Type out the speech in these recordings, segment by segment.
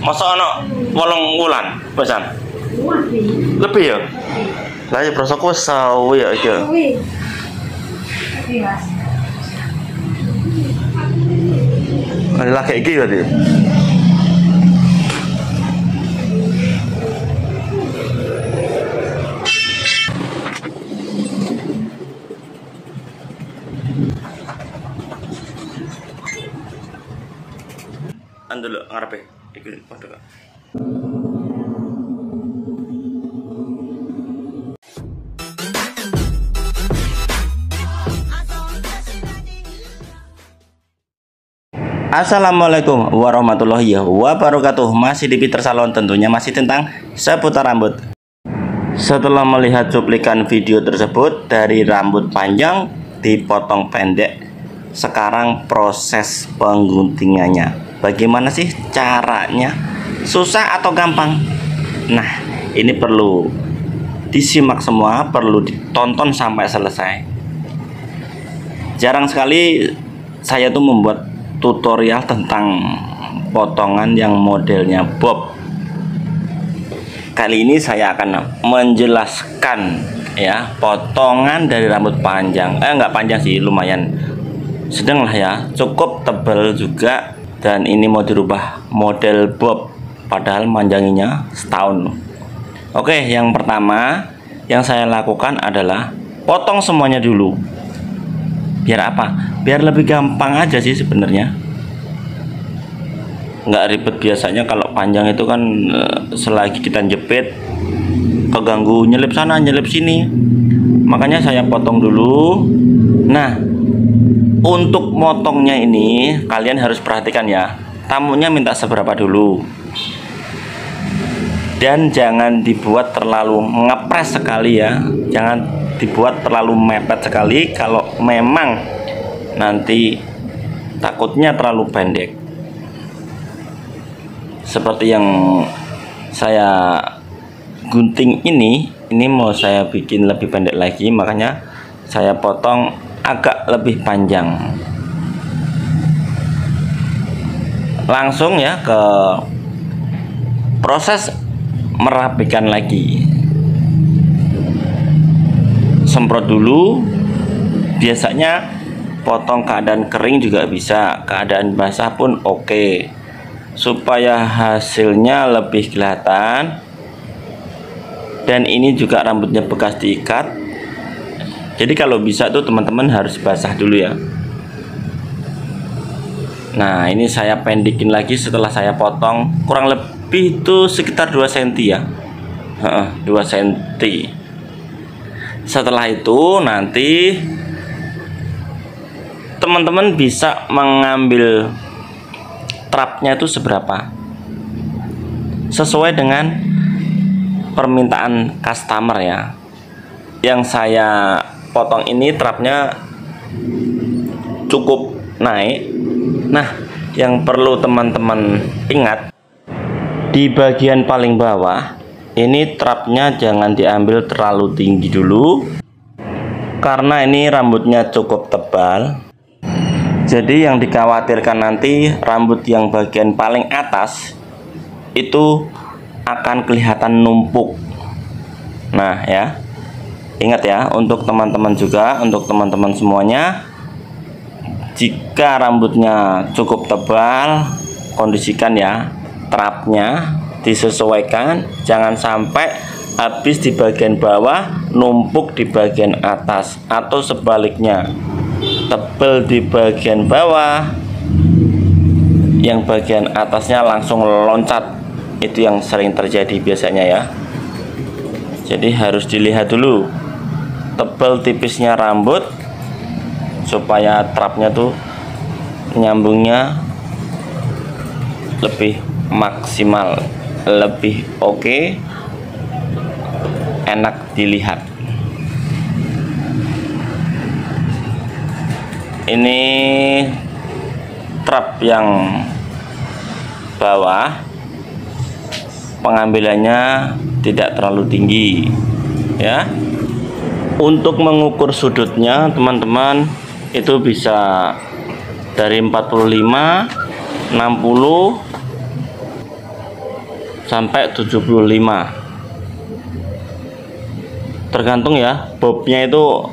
Masa ana 8 wulan pesan. Lebih ya? Lah ya prosoku wis sawi ya iki. Lah kayak iki berarti. Dulu ngarepe iki padha Kak. Assalamualaikum warahmatullahi wabarakatuh. Masih di Peter Salon, tentunya masih tentang seputar rambut. Setelah melihat cuplikan video tersebut dari rambut panjang dipotong pendek, sekarang proses pengguntingannya. Bagaimana sih caranya? Susah atau gampang? Nah, ini perlu disimak semua, perlu ditonton sampai selesai. Jarang sekali saya tuh membuat tutorial tentang potongan yang modelnya bob. Kali ini saya akan menjelaskan ya potongan dari rambut panjang. Enggak panjang sih, lumayan sedang lah ya, cukup tebal juga. Dan ini mau dirubah model bob, padahal manjanginya setahun. Oke, yang pertama yang saya lakukan adalah potong semuanya dulu. Biar apa? Biar lebih gampang aja sih sebenarnya. Nggak ribet. Biasanya kalau panjang itu kan selagi kita jepit keganggu nyelip sana nyelip sini. Makanya saya potong dulu. Nah, untuk motongnya ini kalian harus perhatikan ya, tamunya minta seberapa dulu, dan jangan dibuat terlalu ngepres sekali ya, jangan dibuat terlalu mepet sekali. Kalau memang nanti takutnya terlalu pendek seperti yang saya gunting ini mau saya bikin lebih pendek lagi, makanya saya potong agak lebih panjang. Langsung ya ke proses merapikan lagi. Semprot dulu. Biasanya potong keadaan kering juga bisa, keadaan basah pun oke. Supaya hasilnya lebih kelihatan. Dan ini juga rambutnya bekas diikat. Jadi kalau bisa tuh teman-teman harus basah dulu ya. Nah, ini saya pendekin lagi setelah saya potong, kurang lebih itu sekitar 2 cm ya. 2 cm. Setelah itu nanti teman-teman bisa mengambil trapnya itu seberapa, sesuai dengan permintaan customer ya. Yang saya potong ini trapnya cukup naik. Nah, yang perlu teman-teman ingat, di bagian paling bawah ini trapnya jangan diambil terlalu tinggi dulu, karena ini rambutnya cukup tebal. Jadi yang dikhawatirkan nanti rambut yang bagian paling atas itu akan kelihatan numpuk. Nah ya, ingat ya, untuk teman-teman juga, untuk teman-teman semuanya, jika rambutnya cukup tebal, kondisikan ya trapnya, disesuaikan, jangan sampai habis di bagian bawah numpuk di bagian atas, atau sebaliknya, tebal di bagian bawah, yang bagian atasnya langsung loncat. Itu yang sering terjadi biasanya ya. Jadi harus dilihat dulu tebal tipisnya rambut, supaya trapnya tuh nyambungnya lebih maksimal, lebih oke, enak dilihat. Ini trap yang bawah, pengambilannya tidak terlalu tinggi ya. Untuk mengukur sudutnya teman-teman itu bisa dari 45, 60, sampai 75. Tergantung ya, bobnya itu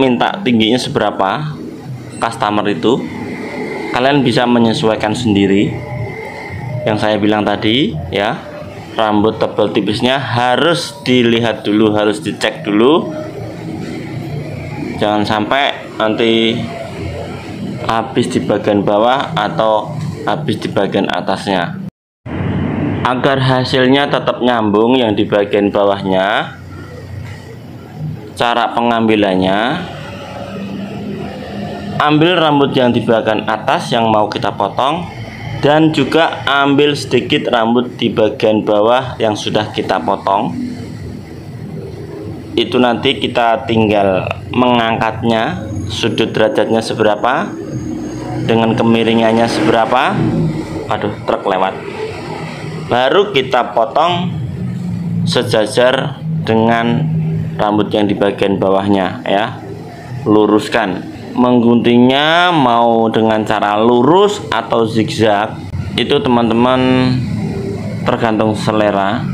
minta tingginya seberapa, customer itu kalian bisa menyesuaikan sendiri. Yang saya bilang tadi ya, rambut tebal tipisnya harus dilihat dulu, harus dicek dulu, jangan sampai nanti habis di bagian bawah atau habis di bagian atasnya. Agar hasilnya tetap nyambung yang di bagian bawahnya, cara pengambilannya, ambil rambut yang di bagian atas yang mau kita potong, dan juga ambil sedikit rambut di bagian bawah yang sudah kita potong. Itu nanti kita tinggal mengangkatnya, sudut derajatnya seberapa, dengan kemiringannya seberapa. Aduh, truk lewat. Baru kita potong sejajar dengan rambut yang di bagian bawahnya ya. Luruskan. Mengguntingnya mau dengan cara lurus atau zigzag, itu teman-teman tergantung selera.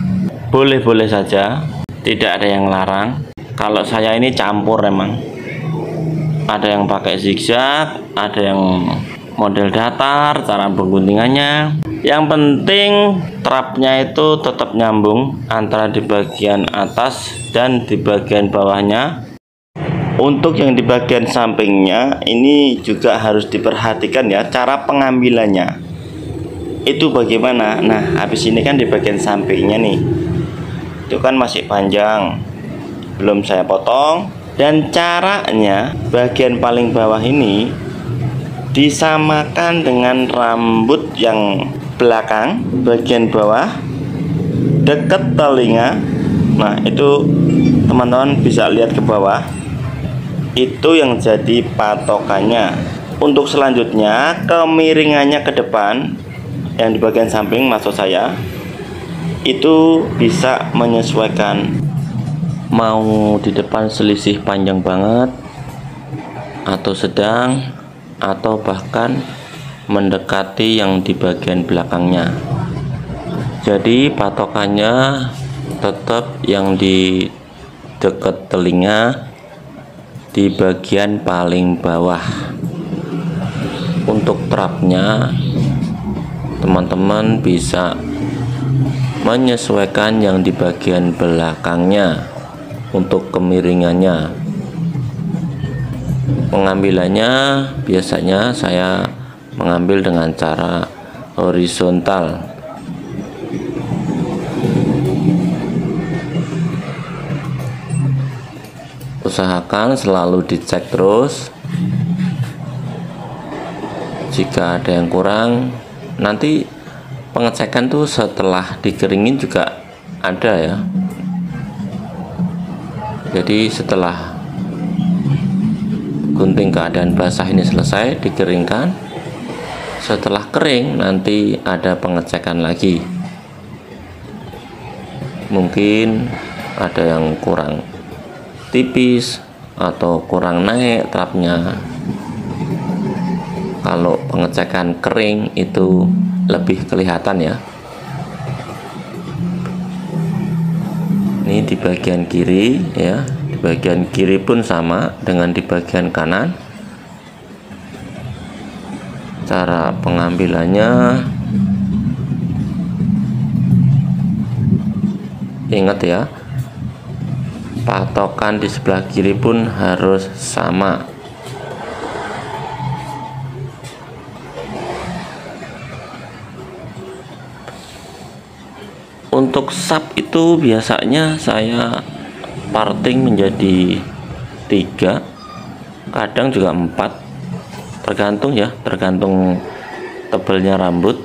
Boleh-boleh saja, tidak ada yang larang. Kalau saya ini campur emang. Ada yang pakai zigzag, ada yang model datar cara pengguntingannya. Yang penting trapnya itu tetap nyambung antara di bagian atas dan di bagian bawahnya. Untuk yang di bagian sampingnya ini juga harus diperhatikan ya, cara pengambilannya itu bagaimana. Nah, habis ini kan di bagian sampingnya nih, itu kan masih panjang, belum saya potong. Dan caranya bagian paling bawah ini disamakan dengan rambut yang belakang, bagian bawah dekat telinga. Nah, itu teman-teman bisa lihat ke bawah, itu yang jadi patokannya. Untuk selanjutnya kemiringannya ke depan, yang di bagian samping maksud saya, itu bisa menyesuaikan. Mau di depan selisih panjang banget, atau sedang, atau bahkan mendekati yang di bagian belakangnya. Jadi patokannya tetap yang di dekat telinga, di bagian paling bawah. Untuk trapnya teman-teman bisa menyesuaikan yang di bagian belakangnya. Untuk kemiringannya, pengambilannya biasanya saya mengambil dengan cara horizontal. Usahakan selalu dicek terus. Jika ada yang kurang, nanti pengecekan tuh setelah dikeringin juga ada ya. Jadi setelah gunting keadaan basah ini selesai, dikeringkan. Setelah kering nanti ada pengecekan lagi. Mungkin ada yang kurang tipis atau kurang naik trapnya. Kalau pengecekan kering itu lebih kelihatan ya. Ini di bagian kiri ya, di bagian kiri pun sama dengan di bagian kanan. Cara pengambilannya, ingat ya, patokan di sebelah kiri pun harus sama. Untuk sap itu biasanya saya parting menjadi 3, kadang juga 4, tergantung ya, tergantung tebalnya rambut.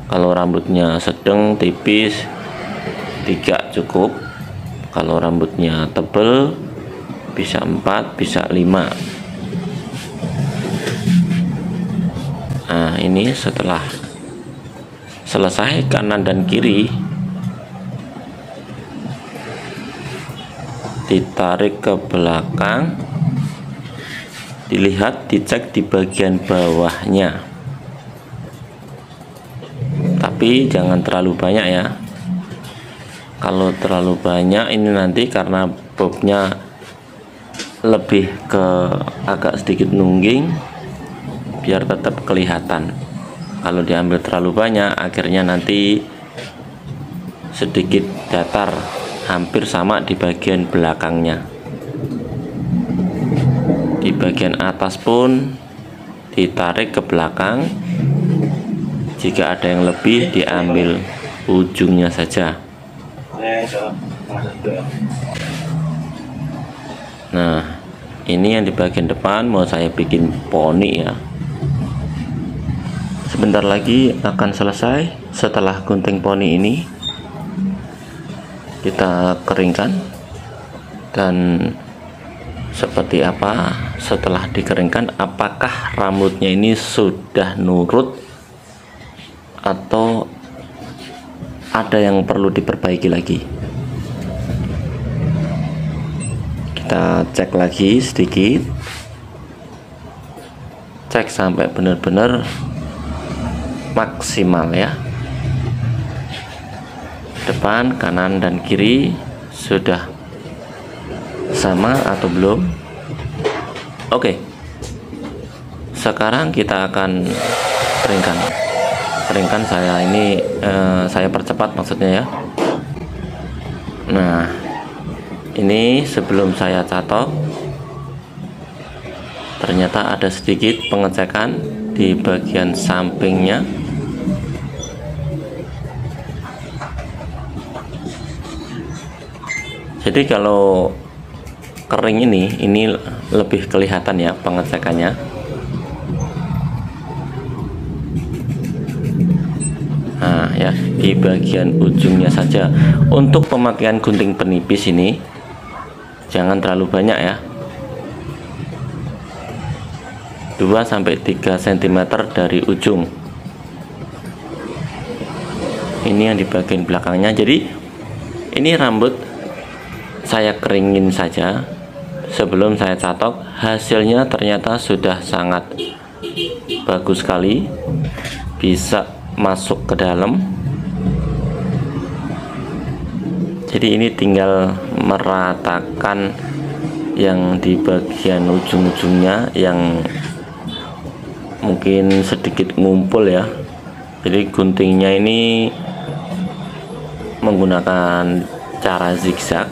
Kalau rambutnya sedang tipis 3 cukup, kalau rambutnya tebal bisa 4, bisa 5. Nah, ini setelah selesai kanan dan kiri, ditarik ke belakang, dilihat, dicek di bagian bawahnya. Tapi tapi jangan terlalu banyak ya. Kalau terlalu banyak ini nanti karena bobnya lebih ke agak sedikit nungging, biar tetap kelihatan. Kalau diambil terlalu banyak akhirnya nanti sedikit datar, hampir sama di bagian belakangnya. Di bagian atas pun ditarik ke belakang. Jika ada yang lebih diambil ujungnya saja. Nah, ini yang di bagian depan mau saya bikin poni ya. Sebentar lagi akan selesai. Setelah gunting poni ini kita keringkan, dan seperti apa setelah dikeringkan, apakah rambutnya ini sudah nurut atau ada yang perlu diperbaiki lagi. Kita cek lagi sedikit, cek sampai benar-benar maksimal ya. Depan, kanan, dan kiri sudah sama atau belum? Oke, sekarang kita akan keringkan. Saya ini saya percepat maksudnya ya. Nah, ini sebelum saya catok, ternyata ada sedikit pengecekan di bagian sampingnya. Jadi kalau kering ini lebih kelihatan ya pengecekannya. Nah ya, di bagian ujungnya saja. Untuk pemakaian gunting penipis ini jangan terlalu banyak ya, 2-3 cm dari ujung. Ini yang di bagian belakangnya. Jadi ini rambut saya keringin saja sebelum saya catok. Hasilnya ternyata sudah sangat bagus sekali, bisa masuk ke dalam. Jadi ini tinggal meratakan yang di bagian ujung-ujungnya yang mungkin sedikit ngumpul ya. Jadi guntingnya ini menggunakan cara zigzag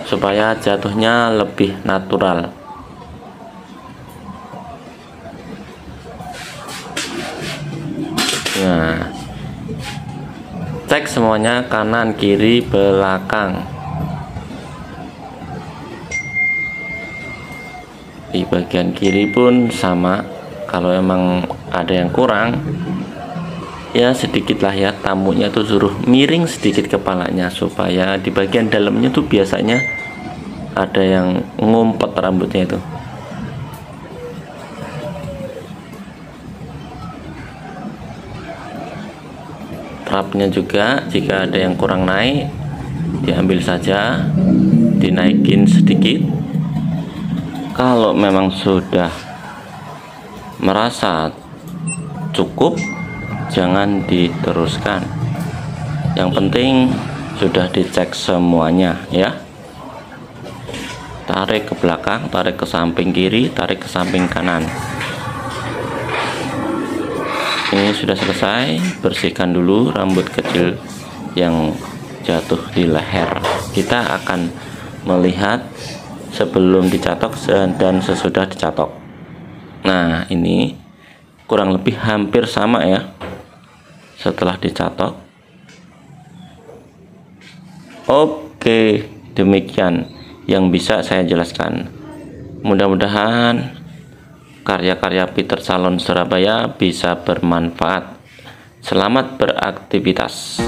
supaya jatuhnya lebih natural. Nah, cek semuanya kanan, kiri, belakang. Di bagian kiri pun sama. Kalau emang ada yang kurang, ya sedikit lah ya, tamunya tuh suruh miring sedikit kepalanya supaya di bagian dalamnya tuh biasanya ada yang ngumpet rambutnya itu. Rapnya juga jika ada yang kurang naik diambil saja, dinaikin sedikit. Kalau memang sudah merasa cukup, jangan diteruskan. Yang penting sudah dicek semuanya ya. Tarik ke belakang, tarik ke samping kiri, tarik ke samping kanan. Ini sudah selesai. Bersihkan dulu rambut kecil yang jatuh di leher. Kita akan melihat sebelum dicatok dan sesudah dicatok. Nah, ini kurang lebih hampir sama ya setelah dicatok. Oke, demikian yang bisa saya jelaskan. Mudah-mudahan karya-karya Peter Salon Surabaya bisa bermanfaat. Selamat beraktivitas.